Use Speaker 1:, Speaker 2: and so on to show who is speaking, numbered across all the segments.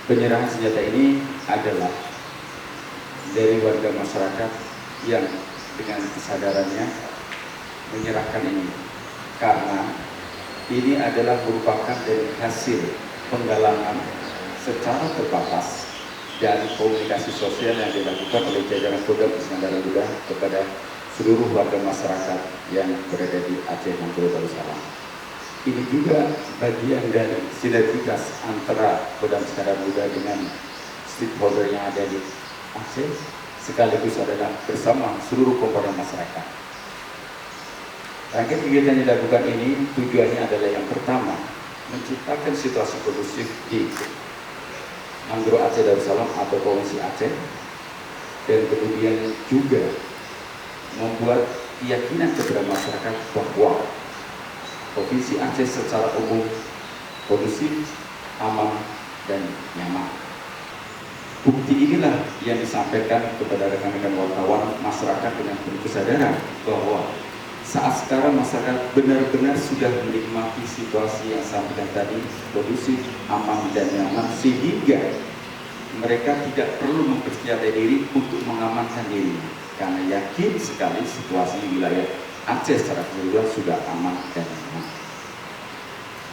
Speaker 1: Penyerahan senjata ini adalah dari warga masyarakat yang dengan kesadarannya menyerahkan ini, karena ini adalah merupakan dari hasil penggalangan secara terbatas dan komunikasi sosial yang dilakukan oleh jajaran Kodam Iskandar Muda kepada seluruh warga masyarakat yang berada di Aceh Nanggro Darussalam. Ini juga bagian dari sinergitas antara Kodam Iskandar Muda dengan stakeholder yang ada di Aceh, sekaligus adalah bersama seluruh komponen masyarakat. Rangkaian kegiatan yang dilakukan ini tujuannya adalah yang pertama, menciptakan situasi kondusif di Nanggro Aceh Darussalam atau Provinsi Aceh, dan kemudian juga membuat keyakinan kepada masyarakat bahwa Provinsi Aceh secara umum kondusif, aman, dan nyaman. Bukti inilah yang disampaikan kepada rekan-rekan wartawan masyarakat dengan penuh kesadaran bahwa saat sekarang masyarakat benar-benar sudah menikmati situasi yang sampaikan tadi, kondusif, aman, dan nyaman, sehingga mereka tidak perlu mempersiapkan diri untuk mengamankan diri, karena yakin sekali situasi di wilayah Aceh secara keseluruhan sudah aman dan nyaman.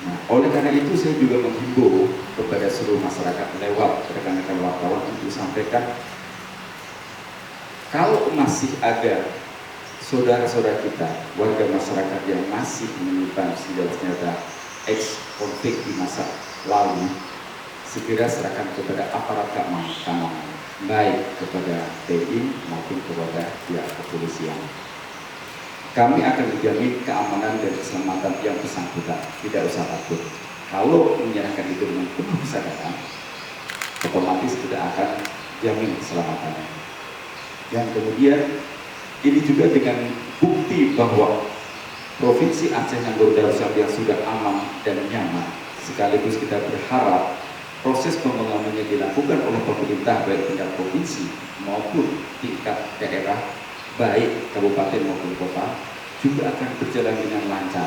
Speaker 1: Nah, oleh karena itu saya juga menghimbau kepada seluruh masyarakat lewat rekan-rekan wartawan untuk sampaikan, kalau masih ada saudara-saudara kita, warga masyarakat yang masih menyimpan senjata-senjata ex-konflik di masa lalu, segera serahkan kepada aparat keamanan, baik kepada TNI maupun kepada pihak kepolisian. Kami akan menjamin keamanan dan keselamatan yang bersangkutan, tidak usah takut. Kalau menyerahkan itu dengan penuh kesadaran, otomatis tidak akan jamin keselamatannya. Dan kemudian ini juga dengan bukti bahwa Provinsi Aceh Nanggro Darussalam yang sudah aman dan nyaman, sekaligus kita berharap proses pembangunannya dilakukan oleh pemerintah baik tingkat provinsi maupun tingkat daerah, baik kabupaten maupun kota, juga akan berjalan dengan lancar.